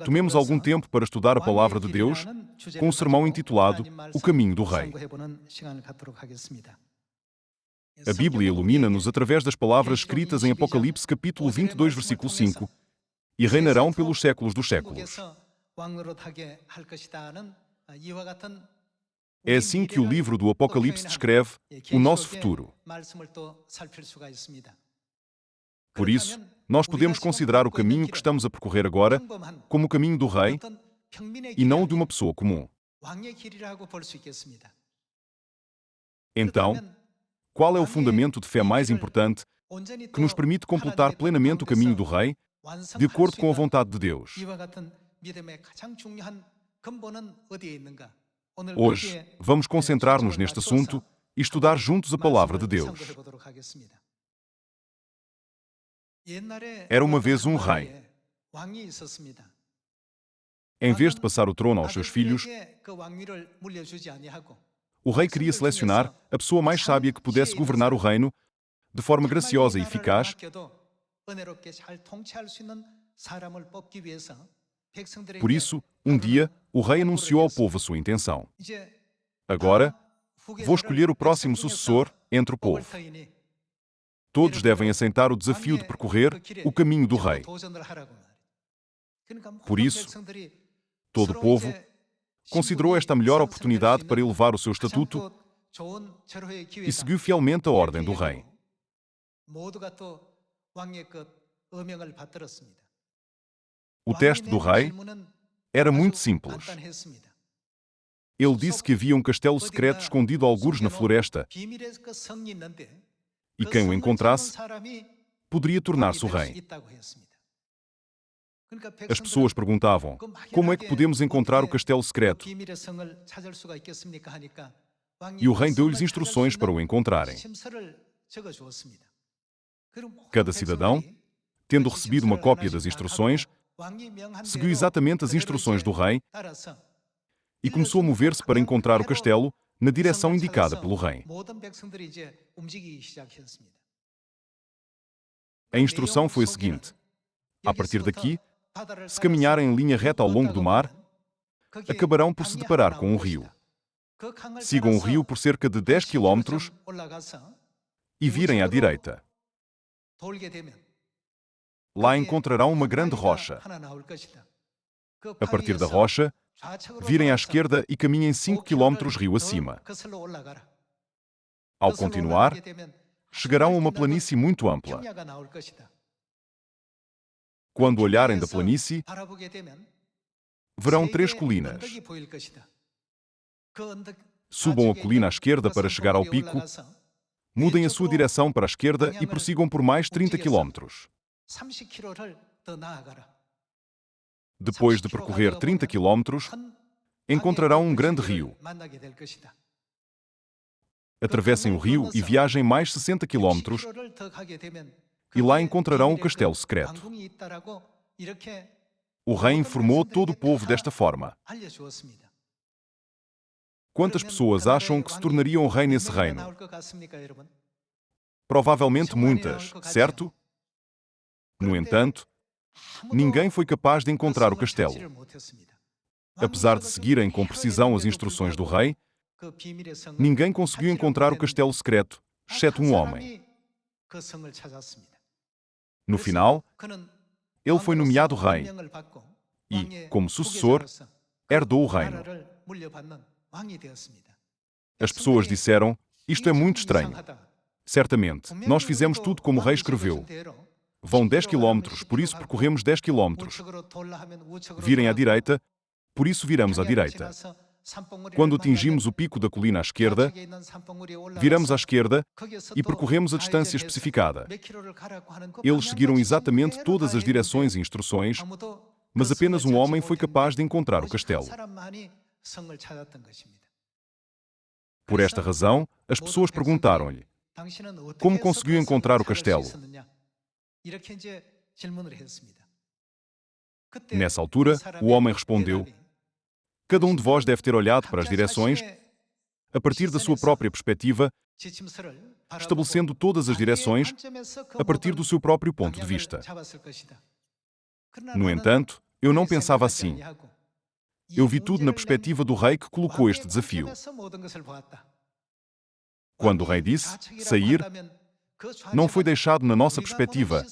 Tomemos algum tempo para estudar a Palavra de Deus com o sermão intitulado O Caminho do Rei. A Bíblia ilumina-nos através das palavras escritas em Apocalipse capítulo 22, versículo 5, e reinarão pelos séculos dos séculos. É assim que o livro do Apocalipse descreve o nosso futuro. Por isso, nós podemos considerar o caminho que estamos a percorrer agora como o caminho do Rei e não o de uma pessoa comum. Então, qual é o fundamento de fé mais importante que nos permite completar plenamente o caminho do Rei, de acordo com a vontade de Deus? Hoje, vamos concentrar-nos neste assunto e estudar juntos a Palavra de Deus. Era uma vez um rei. Em vez de passar o trono aos seus filhos, o rei queria selecionar a pessoa mais sábia que pudesse governar o reino de forma graciosa e eficaz. Por isso, um dia, o rei anunciou ao povo a sua intenção. Agora, vou escolher o próximo sucessor entre o povo. Todos devem aceitar o desafio de percorrer o caminho do rei. Por isso, todo o povo considerou esta a melhor oportunidade para elevar o seu estatuto e seguiu fielmente a ordem do rei. O teste do rei era muito simples. Ele disse que havia um castelo secreto escondido algures na floresta e quem o encontrasse poderia tornar-se o rei. As pessoas perguntavam: como é que podemos encontrar o castelo secreto? E o rei deu-lhes instruções para o encontrarem. Cada cidadão, tendo recebido uma cópia das instruções, seguiu exatamente as instruções do rei e começou a mover-se para encontrar o castelo na direção indicada pelo rei. A instrução foi a seguinte: a partir daqui, se caminharem em linha reta ao longo do mar, acabarão por se deparar com um rio. Sigam o rio por cerca de 10 quilómetros e virem à direita. Lá encontrarão uma grande rocha. A partir da rocha, virem à esquerda e caminhem 5 quilómetros rio acima. Ao continuar, chegarão a uma planície muito ampla. Quando olharem da planície, verão 3 colinas. Subam a colina à esquerda para chegar ao pico, mudem a sua direção para a esquerda e prossigam por mais 30 quilómetros. Depois de percorrer 30 quilómetros, encontrarão um grande rio. Atravessem o rio e viajem mais 60 quilómetros e lá encontrarão o castelo secreto. O rei informou todo o povo desta forma. Quantas pessoas acham que se tornariam rei nesse reino? Provavelmente muitas, certo? No entanto, ninguém foi capaz de encontrar o castelo. Apesar de seguirem com precisão as instruções do rei, ninguém conseguiu encontrar o castelo secreto, exceto um homem. No final, ele foi nomeado rei e, como sucessor, herdou o reino. As pessoas disseram: isto é muito estranho. Certamente, nós fizemos tudo como o rei escreveu. Vão 10 quilómetros, por isso percorremos 10 quilómetros. Virem à direita, por isso viramos à direita. Quando atingimos o pico da colina à esquerda, viramos à esquerda e percorremos a distância especificada. Eles seguiram exatamente todas as direções e instruções, mas apenas um homem foi capaz de encontrar o castelo. Por esta razão, as pessoas perguntaram-lhe: como conseguiu encontrar o castelo? Nessa altura, o homem respondeu: cada um de vós deve ter olhado para as direções a partir da sua própria perspectiva, estabelecendo todas as direções a partir do seu próprio ponto de vista. No entanto, Eu não pensava assim. Eu vi tudo na perspectiva do rei que colocou este desafio. Quando o rei disse sair, não foi deixado na nossa perspectiva,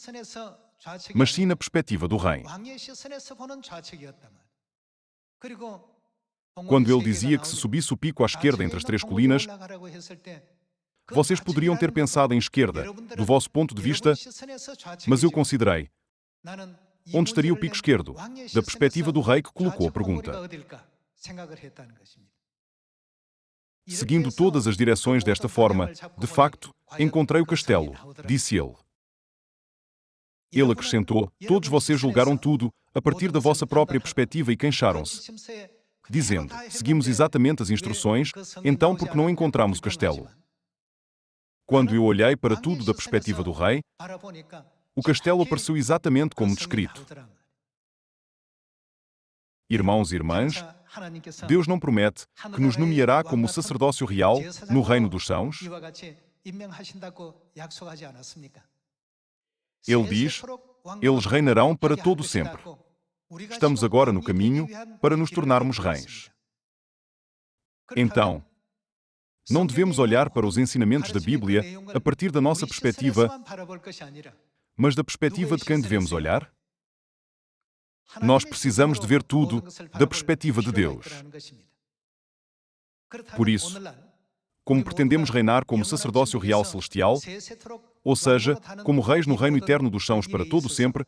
mas sim na perspectiva do rei. Quando ele dizia que se subisse o pico à esquerda entre as três colinas, vocês poderiam ter pensado em esquerda, do vosso ponto de vista, mas eu considerei, onde estaria o pico esquerdo, da perspectiva do rei que colocou a pergunta. Seguindo todas as direções desta forma, de facto, encontrei o castelo, disse ele. Ele acrescentou, todos vocês julgaram tudo, a partir da vossa própria perspectiva e queixaram-se, dizendo, seguimos exatamente as instruções, então por que não encontramos o castelo? Quando eu olhei para tudo da perspectiva do rei, o castelo apareceu exatamente como descrito. Irmãos e irmãs, Deus não promete que nos nomeará como sacerdócio real no reino dos céus. Ele diz, eles reinarão para todo sempre. Estamos agora no caminho para nos tornarmos reis. Então, não devemos olhar para os ensinamentos da Bíblia a partir da nossa perspectiva, mas da perspectiva de quem devemos olhar? Nós precisamos de ver tudo da perspectiva de Deus. Por isso, como pretendemos reinar como sacerdócio real celestial, ou seja, como reis no reino eterno dos céus para todo sempre,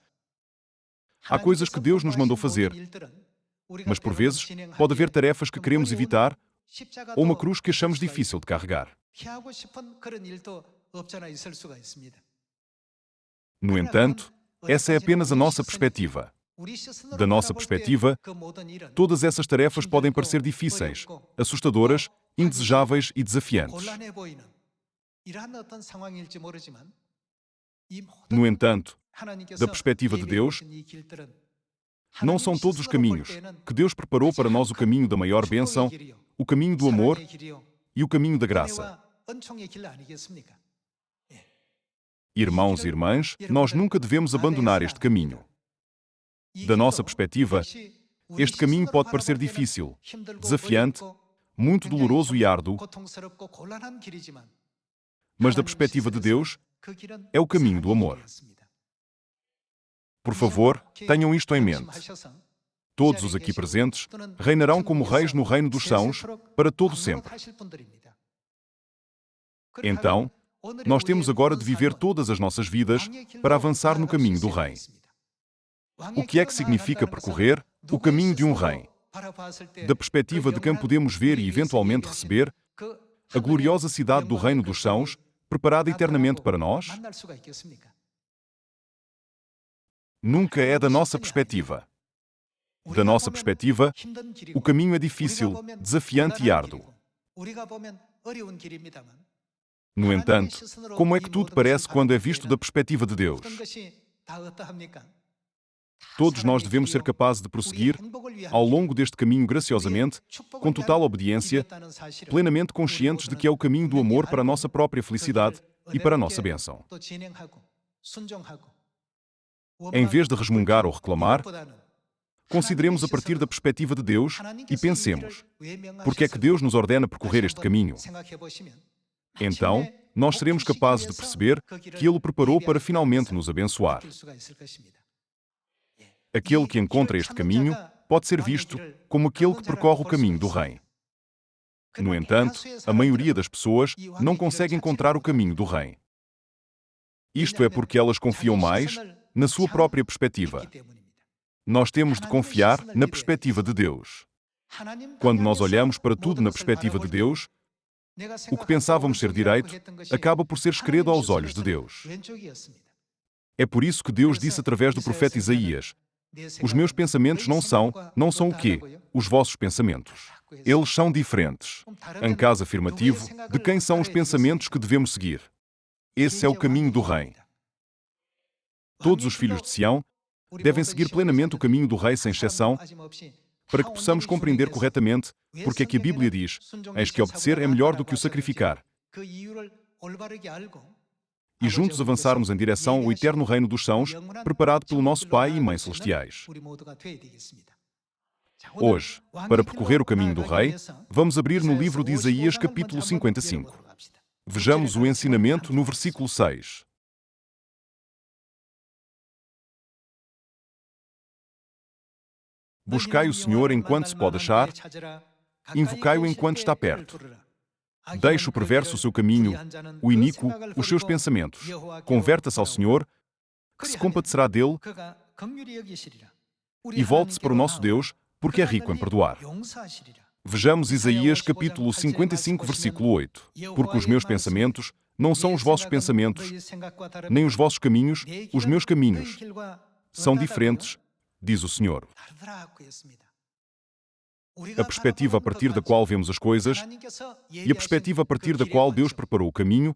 há coisas que Deus nos mandou fazer, mas por vezes pode haver tarefas que queremos evitar ou uma cruz que achamos difícil de carregar. No entanto, essa é apenas a nossa perspectiva. Da nossa perspectiva, todas essas tarefas podem parecer difíceis, assustadoras, indesejáveis e desafiantes. No entanto, da perspectiva de Deus, não são todos os caminhos que Deus preparou para nós o caminho da maior bênção, o caminho do amor e o caminho da graça. Irmãos e irmãs, nós nunca devemos abandonar este caminho. Da nossa perspectiva, este caminho pode parecer difícil, desafiante, muito doloroso e árduo, mas da perspectiva de Deus, é o caminho do amor. Por favor, tenham isto em mente. Todos os aqui presentes reinarão como reis no reino dos céus para todo sempre. Então, nós temos agora de viver todas as nossas vidas para avançar no caminho do rei. O que é que significa percorrer o caminho de um rei? Da perspectiva de quem podemos ver e eventualmente receber a gloriosa cidade do reino dos céus, preparada eternamente para nós? Nunca é da nossa perspectiva. Da nossa perspectiva, o caminho é difícil, desafiante e árduo. No entanto, como é que tudo parece quando é visto da perspectiva de Deus? Todos nós devemos ser capazes de prosseguir ao longo deste caminho graciosamente, com total obediência, plenamente conscientes de que é o caminho do amor para a nossa própria felicidade e para a nossa bênção. Em vez de resmungar ou reclamar, consideremos a partir da perspectiva de Deus e pensemos, por que é que Deus nos ordena percorrer este caminho? Então, nós seremos capazes de perceber que Ele o preparou para finalmente nos abençoar. Aquele que encontra este caminho pode ser visto como aquele que percorre o caminho do rei. No entanto, a maioria das pessoas não consegue encontrar o caminho do rei. Isto é porque elas confiam mais na sua própria perspectiva. Nós temos de confiar na perspectiva de Deus. Quando nós olhamos para tudo na perspectiva de Deus, o que pensávamos ser direito acaba por ser esquerdo aos olhos de Deus. É por isso que Deus disse através do profeta Isaías: os meus pensamentos não são o quê? Os vossos pensamentos. Eles são diferentes. Em caso afirmativo, de quem são os pensamentos que devemos seguir? Esse é o caminho do rei. Todos os filhos de Sião devem seguir plenamente o caminho do rei sem exceção, para que possamos compreender corretamente porque é que a Bíblia diz: eis que obedecer é melhor do que o sacrificar. e juntos avançarmos em direção ao eterno reino dos céus, preparado pelo nosso Pai e Mãe Celestiais. Hoje, para percorrer o caminho do Rei, vamos abrir no livro de Isaías, capítulo 55. Vejamos o ensinamento no versículo 6. Buscai o Senhor enquanto se pode achar, invocai-o enquanto está perto. Deixe o perverso o seu caminho, o iníquo os seus pensamentos. Converta-se ao Senhor, que se compadecerá dele, e volte-se para o nosso Deus, porque é rico em perdoar. Vejamos Isaías capítulo 55, versículo 8. Porque os meus pensamentos não são os vossos pensamentos, nem os vossos caminhos, os meus caminhos. São diferentes, diz o Senhor. A perspectiva a partir da qual vemos as coisas e a perspectiva a partir da qual Deus preparou o caminho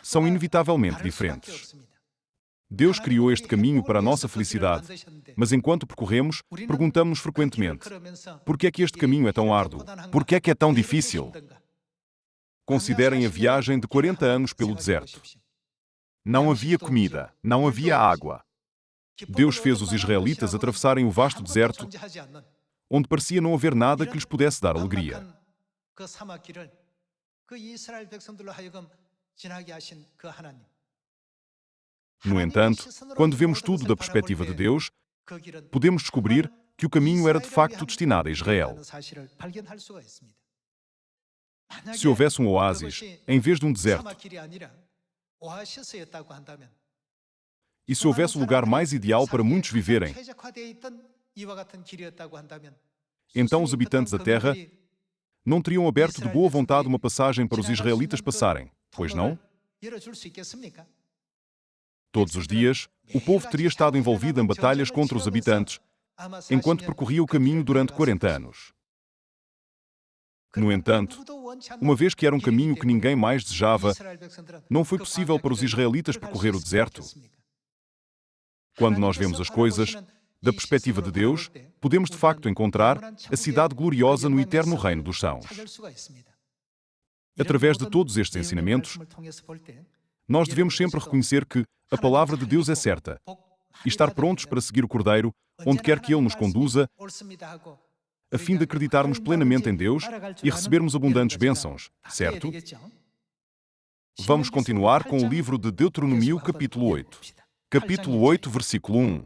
são inevitavelmente diferentes. Deus criou este caminho para a nossa felicidade, mas enquanto percorremos, perguntamos-nos frequentemente: por que é que este caminho é tão árduo? Por que é que é tão difícil? Considerem a viagem de 40 anos pelo deserto. Não havia comida, não havia água. Deus fez os israelitas atravessarem o vasto deserto, onde parecia não haver nada que lhes pudesse dar alegria. No entanto, quando vemos tudo da perspectiva de Deus, podemos descobrir que o caminho era de facto destinado a Israel. Se houvesse um oásis, em vez de um deserto, e se houvesse o lugar mais ideal para muitos viverem, então os habitantes da terra não teriam aberto de boa vontade uma passagem para os israelitas passarem, pois não? Todos os dias, o povo teria estado envolvido em batalhas contra os habitantes, enquanto percorria o caminho durante 40 anos. No entanto, uma vez que era um caminho que ninguém mais desejava, não foi possível para os israelitas percorrer o deserto. Quando nós vemos as coisas da perspectiva de Deus, podemos de facto encontrar a cidade gloriosa no eterno reino dos céus. Através de todos estes ensinamentos, nós devemos sempre reconhecer que a palavra de Deus é certa e estar prontos para seguir o Cordeiro, onde quer que Ele nos conduza, a fim de acreditarmos plenamente em Deus e recebermos abundantes bênçãos, certo? Vamos continuar com o livro de Deuteronômio, capítulo 8. Capítulo 8, versículo 1.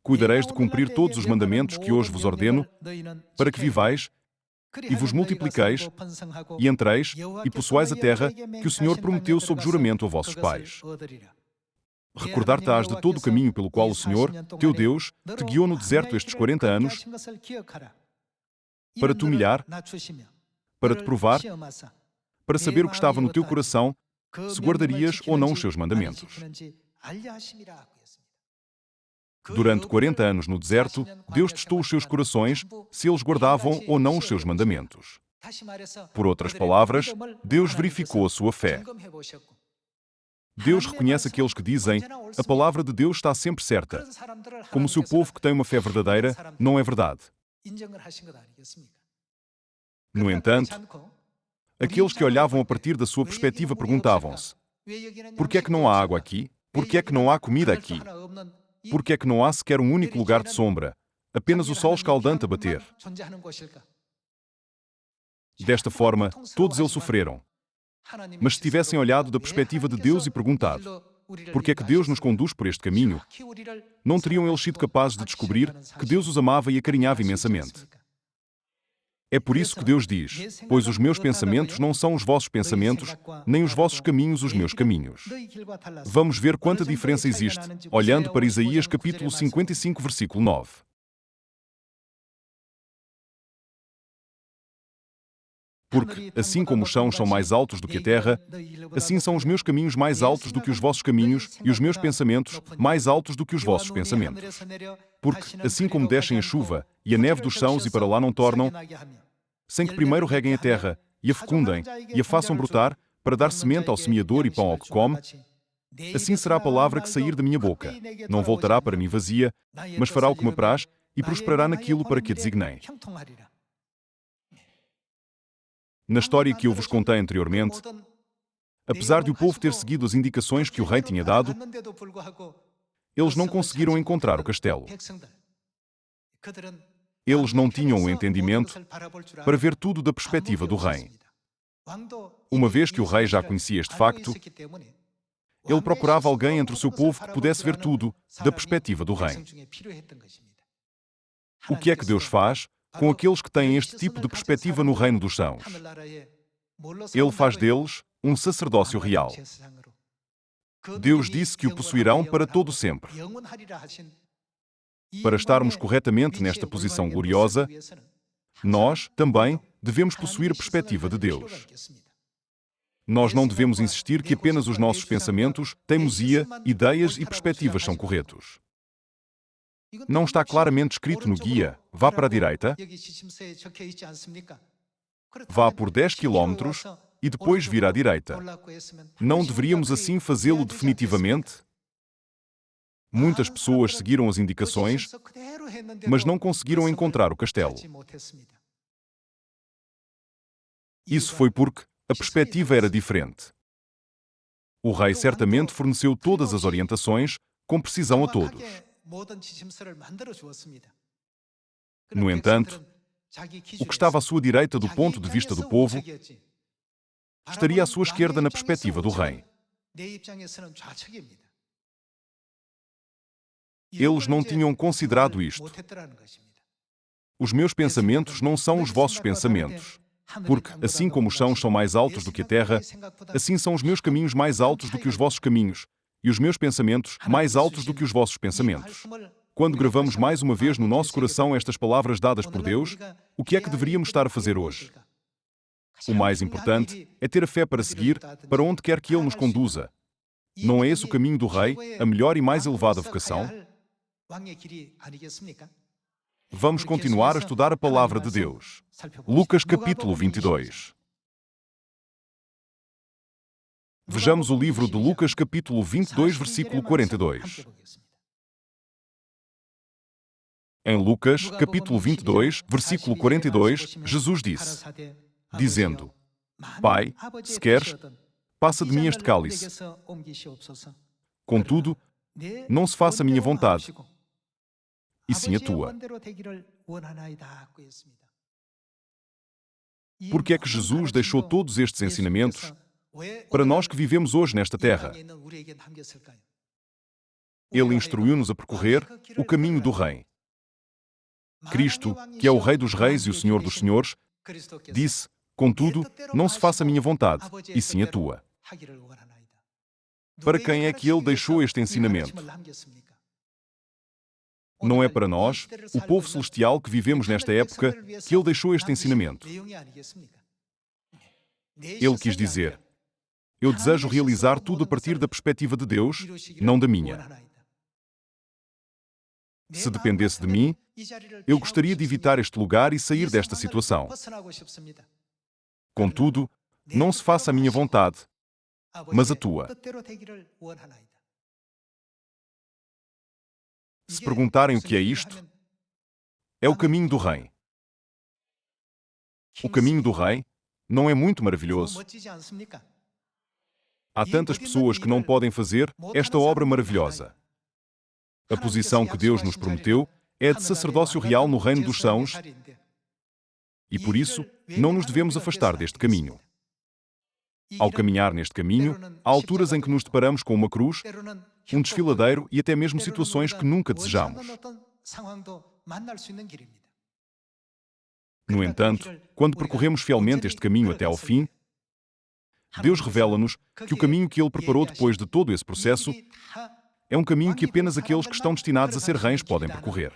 Cuidareis de cumprir todos os mandamentos que hoje vos ordeno, para que vivais e vos multipliqueis, e entreis e possuais a terra que o Senhor prometeu sob juramento a vossos pais. Recordar-te-ás de todo o caminho pelo qual o Senhor, teu Deus, te guiou no deserto estes 40 anos, para te humilhar, para te provar, para saber o que estava no teu coração, se guardarias ou não os seus mandamentos. Durante 40 anos no deserto, Deus testou os seus corações, se eles guardavam ou não os seus mandamentos. Por outras palavras, Deus verificou a sua fé. Deus reconhece aqueles que dizem: a palavra de Deus está sempre certa. Como se o povo que tem uma fé verdadeira não é verdade. No entanto, aqueles que olhavam a partir da sua perspectiva perguntavam-se: por que é que não há água aqui? Por que é que não há comida aqui? Por que é que não há sequer um único lugar de sombra, apenas o sol escaldante a bater? Desta forma, todos eles sofreram. Mas se tivessem olhado da perspectiva de Deus e perguntado: por que é que Deus nos conduz por este caminho? Não teriam eles sido capazes de descobrir que Deus os amava e acarinhava imensamente. É por isso que Deus diz: pois os meus pensamentos não são os vossos pensamentos, nem os vossos caminhos os meus caminhos. Vamos ver quanta diferença existe, olhando para Isaías capítulo 55, versículo 9. Porque, assim como os céus são mais altos do que a terra, assim são os meus caminhos mais altos do que os vossos caminhos, e os meus pensamentos mais altos do que os vossos pensamentos. Porque, assim como descem a chuva e a neve dos céus e para lá não tornam, sem que primeiro reguem a terra, e a fecundem, e a façam brotar, para dar semente ao semeador e pão ao que come, assim será a palavra que sair da minha boca. Não voltará para mim vazia, mas fará o que me apraz, e prosperará naquilo para que a designei. Na história que eu vos contei anteriormente, apesar de o povo ter seguido as indicações que o rei tinha dado, eles não conseguiram encontrar o castelo. Eles não tinham o entendimento para ver tudo da perspectiva do rei. Uma vez que o rei já conhecia este facto, ele procurava alguém entre o seu povo que pudesse ver tudo da perspectiva do rei. O que é que Deus faz com aqueles que têm este tipo de perspectiva no reino dos céus? Ele faz deles um sacerdócio real. Deus disse que o possuirão para todo sempre. Para estarmos corretamente nesta posição gloriosa, nós, também, devemos possuir a perspectiva de Deus. Nós não devemos insistir que apenas os nossos pensamentos, teimosia, ideias e perspectivas são corretos. Não está claramente escrito no guia, vá para a direita, vá por 10 quilómetros e depois vira à direita. Não deveríamos assim fazê-lo definitivamente? Muitas pessoas seguiram as indicações, mas não conseguiram encontrar o castelo. Isso foi porque a perspectiva era diferente. O rei certamente forneceu todas as orientações com precisão a todos. No entanto, o que estava à sua direita do ponto de vista do povo estaria à sua esquerda na perspectiva do rei. Eles não tinham considerado isto. Os meus pensamentos não são os vossos pensamentos. Porque, assim como os céus são mais altos do que a terra, assim são os meus caminhos mais altos do que os vossos caminhos, e os meus pensamentos mais altos do que os vossos pensamentos. Quando gravamos mais uma vez no nosso coração estas palavras dadas por Deus, o que é que deveríamos estar a fazer hoje? O mais importante é ter a fé para seguir para onde quer que Ele nos conduza. Não é esse o caminho do Rei, a melhor e mais elevada vocação? Vamos continuar a estudar a palavra de Deus. Lucas capítulo 22. Vejamos o livro de Lucas capítulo 22, versículo 42. Em Lucas capítulo 22, versículo 42, Jesus disse, dizendo, Pai, se queres, passa de mim este cálice. Contudo, não se faça a minha vontade, e sim a tua. Por que é que Jesus deixou todos estes ensinamentos para nós que vivemos hoje nesta terra? Ele instruiu-nos a percorrer o caminho do Rei. Cristo, que é o Rei dos Reis e o Senhor dos Senhores, disse, contudo, não se faça a minha vontade, e sim a tua. Para quem é que ele deixou este ensinamento? Não é para nós, o povo celestial que vivemos nesta época, que ele deixou este ensinamento. Ele quis dizer, eu desejo realizar tudo a partir da perspectiva de Deus, não da minha. Se dependesse de mim, eu gostaria de evitar este lugar e sair desta situação. Contudo, não se faça a minha vontade, mas a tua. Se perguntarem o que é isto, é o caminho do Rei. O caminho do Rei não é muito maravilhoso? Há tantas pessoas que não podem fazer esta obra maravilhosa. A posição que Deus nos prometeu é a de sacerdócio real no reino dos céus e, por isso, não nos devemos afastar deste caminho. Ao caminhar neste caminho, há alturas em que nos deparamos com uma cruz, um desfiladeiro e até mesmo situações que nunca desejamos. No entanto, quando percorremos fielmente este caminho até ao fim, Deus revela-nos que o caminho que Ele preparou depois de todo esse processo é um caminho que apenas aqueles que estão destinados a ser reis podem percorrer.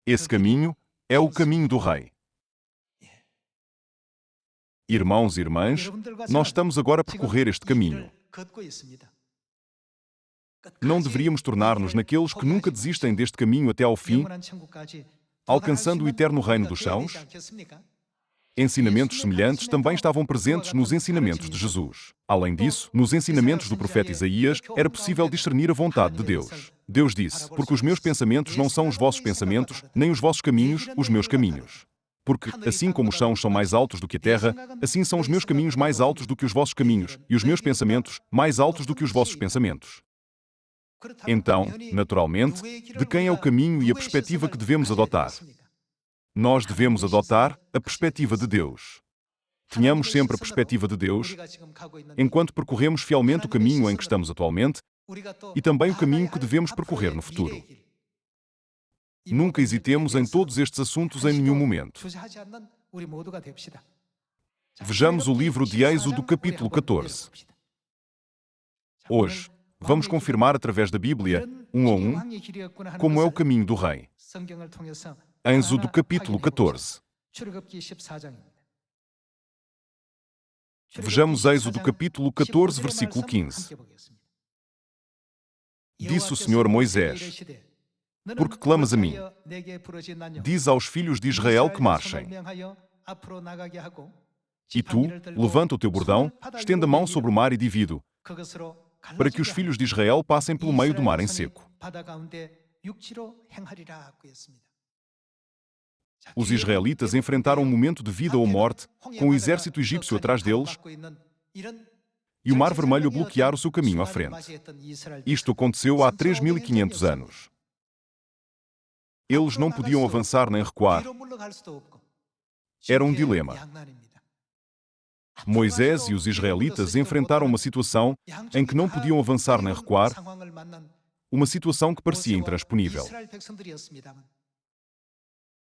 Esse caminho é o caminho do Rei. Irmãos e irmãs, nós estamos agora a percorrer este caminho. Não deveríamos tornar-nos naqueles que nunca desistem deste caminho até ao fim, alcançando o eterno reino dos céus? Ensinamentos semelhantes também estavam presentes nos ensinamentos de Jesus. Além disso, nos ensinamentos do profeta Isaías, era possível discernir a vontade de Deus. Deus disse, porque os meus pensamentos não são os vossos pensamentos, nem os vossos caminhos, os meus caminhos. Porque, assim como os céus são mais altos do que a terra, assim são os meus caminhos mais altos do que os vossos caminhos, e os meus pensamentos mais altos do que os vossos pensamentos. Então, naturalmente, de quem é o caminho e a perspectiva que devemos adotar? Nós devemos adotar a perspectiva de Deus. Tenhamos sempre a perspectiva de Deus, enquanto percorremos fielmente o caminho em que estamos atualmente, e também o caminho que devemos percorrer no futuro. Nunca hesitemos em todos estes assuntos em nenhum momento. Vejamos o livro de Êxodo, capítulo 14. Hoje, vamos confirmar através da Bíblia, um a um, como é o caminho do Rei. Êxodo, capítulo 14. Vejamos Êxodo, capítulo 14, versículo 15. Disse o Senhor a Moisés: Por que clamas a mim? Diz aos filhos de Israel que marchem. E tu, levanta o teu bordão, estenda a mão sobre o mar e divide-o, para que os filhos de Israel passem pelo meio do mar em seco. Os israelitas enfrentaram um momento de vida ou morte, com o exército egípcio atrás deles, e o Mar Vermelho a bloquear o seu caminho à frente. Isto aconteceu há 3.500 anos. Eles não podiam avançar nem recuar. Era um dilema. Moisés e os israelitas enfrentaram uma situação em que não podiam avançar nem recuar, uma situação que parecia intransponível.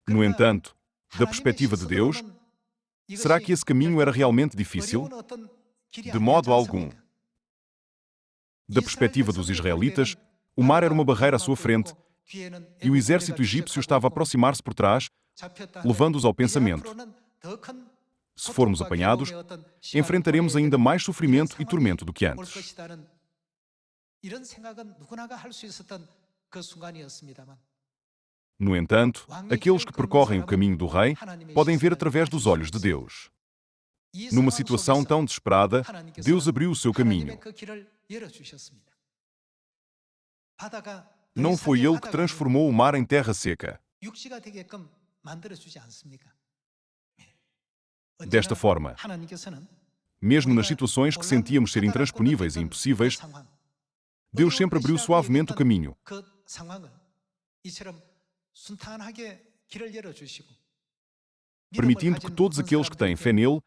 No entanto, da perspectiva de Deus, será que esse caminho era realmente difícil? De modo algum. Da perspectiva dos israelitas, o mar era uma barreira à sua frente e o exército egípcio estava a aproximar-se por trás, levando-os ao pensamento: se formos apanhados, enfrentaremos ainda mais sofrimento e tormento do que antes. No entanto, aqueles que percorrem o caminho do Rei podem ver através dos olhos de Deus. Numa situação tão desesperada, Deus abriu o seu caminho. Não foi Ele que transformou o mar em terra seca. Desta forma, mesmo nas situações que sentíamos ser intransponíveis e impossíveis, Deus sempre abriu suavemente o caminho, permitindo que todos aqueles que têm fé nele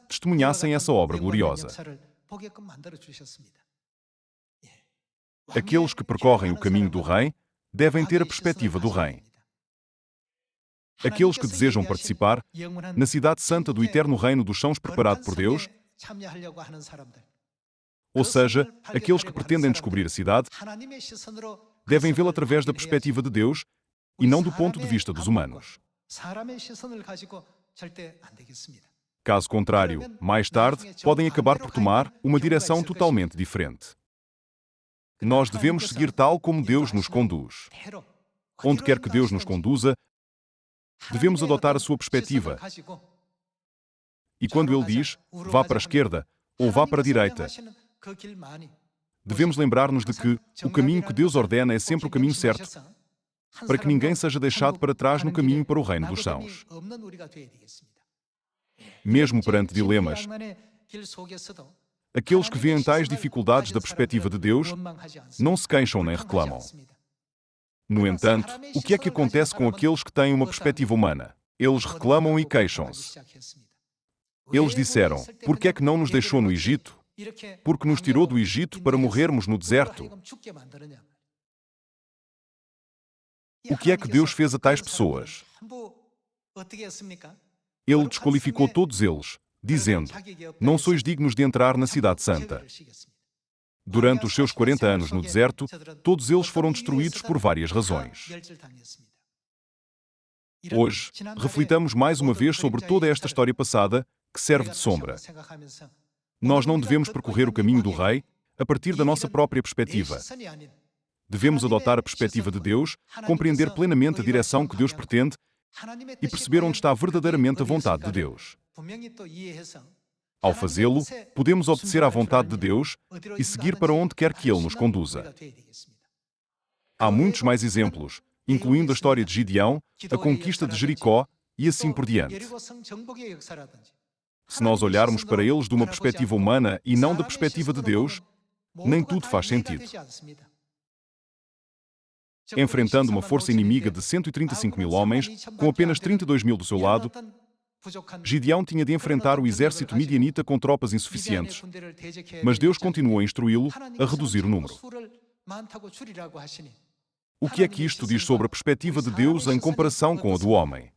testemunhassem essa obra gloriosa. Aqueles que percorrem o caminho do Rei devem ter a perspectiva do Rei. Aqueles que desejam participar na cidade santa do eterno reino dos céus preparado por Deus, ou seja, aqueles que pretendem descobrir a cidade, devem vê-la através da perspectiva de Deus e não do ponto de vista dos humanos. Caso contrário, mais tarde, podem acabar por tomar uma direção totalmente diferente. Nós devemos seguir tal como Deus nos conduz. Onde quer que Deus nos conduza, devemos adotar a sua perspectiva. E quando Ele diz, vá para a esquerda ou vá para a direita, devemos lembrar-nos de que o caminho que Deus ordena é sempre o caminho certo, para que ninguém seja deixado para trás no caminho para o reino dos céus. Mesmo perante dilemas, aqueles que veem tais dificuldades da perspectiva de Deus não se queixam nem reclamam. No entanto, o que é que acontece com aqueles que têm uma perspectiva humana? Eles reclamam e queixam-se. Eles disseram: por que é que não nos deixou no Egito? Porque nos tirou do Egito para morrermos no deserto. O que é que Deus fez a tais pessoas? Ele desqualificou todos eles, dizendo: não sois dignos de entrar na cidade santa. Durante os seus 40 anos no deserto, todos eles foram destruídos por várias razões. Hoje, reflitamos mais uma vez sobre toda esta história passada, que serve de sombra. Nós não devemos percorrer o caminho do Rei a partir da nossa própria perspectiva. Devemos adotar a perspectiva de Deus, compreender plenamente a direção que Deus pretende e perceber onde está verdadeiramente a vontade de Deus. Ao fazê-lo, podemos obedecer à vontade de Deus e seguir para onde quer que Ele nos conduza. Há muitos mais exemplos, incluindo a história de Gideão, a conquista de Jericó e assim por diante. Se nós olharmos para eles de uma perspectiva humana e não da perspectiva de Deus, nem tudo faz sentido. Enfrentando uma força inimiga de 135 mil homens, com apenas 32 mil do seu lado, Gideão tinha de enfrentar o exército midianita com tropas insuficientes, mas Deus continuou a instruí-lo a reduzir o número. O que é que isto diz sobre a perspectiva de Deus em comparação com a do homem?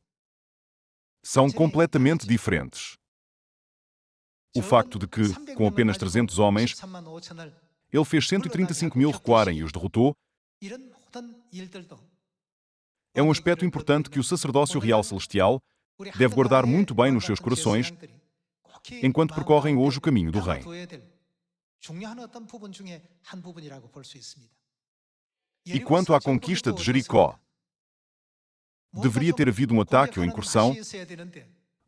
São completamente diferentes. O facto de que, com apenas 300 homens, ele fez 135 mil recuarem e os derrotou, é um aspecto importante que o sacerdócio real celestial deve guardar muito bem nos seus corações enquanto percorrem hoje o caminho do reino. E quanto à conquista de Jericó, deveria ter havido um ataque ou incursão,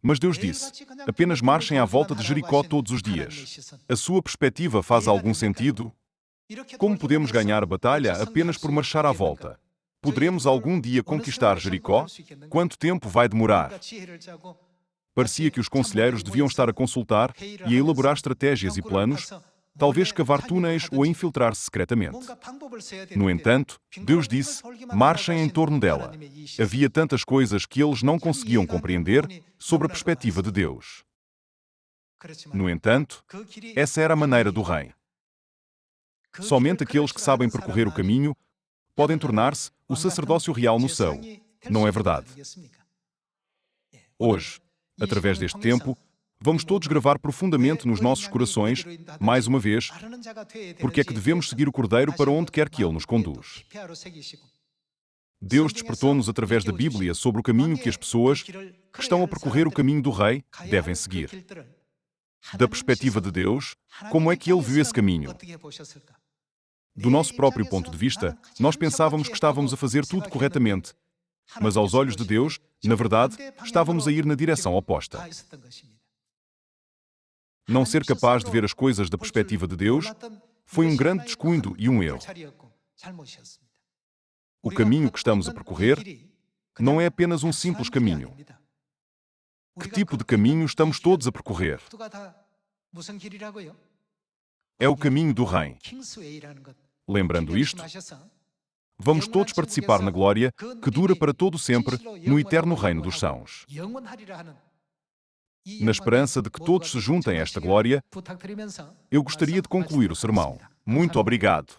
mas Deus disse: apenas marchem à volta de Jericó todos os dias. A sua perspectiva faz algum sentido? Como podemos ganhar a batalha apenas por marchar à volta? Poderemos algum dia conquistar Jericó? Quanto tempo vai demorar? Parecia que os conselheiros deviam estar a consultar e a elaborar estratégias e planos, talvez cavar túneis ou a infiltrar-se secretamente. No entanto, Deus disse: marchem em torno dela. Havia tantas coisas que eles não conseguiam compreender sobre a perspectiva de Deus. No entanto, essa era a maneira do rei. Somente aqueles que sabem percorrer o caminho podem tornar-se o sacerdócio real no céu. Não é verdade? Hoje, através deste tempo, vamos todos gravar profundamente nos nossos corações, mais uma vez, porque é que devemos seguir o Cordeiro para onde quer que Ele nos conduz. Deus despertou-nos através da Bíblia sobre o caminho que as pessoas que estão a percorrer o caminho do Rei devem seguir. Da perspectiva de Deus, como é que Ele viu esse caminho? Do nosso próprio ponto de vista, nós pensávamos que estávamos a fazer tudo corretamente, mas aos olhos de Deus, na verdade, estávamos a ir na direção oposta. Não ser capaz de ver as coisas da perspectiva de Deus foi um grande descuido e um erro. O caminho que estamos a percorrer não é apenas um simples caminho. Que tipo de caminho estamos todos a percorrer? É o caminho do Rei. Lembrando isto, vamos todos participar na glória que dura para todo sempre no eterno reino dos céus. Na esperança de que todos se juntem a esta glória, eu gostaria de concluir o sermão. Muito obrigado.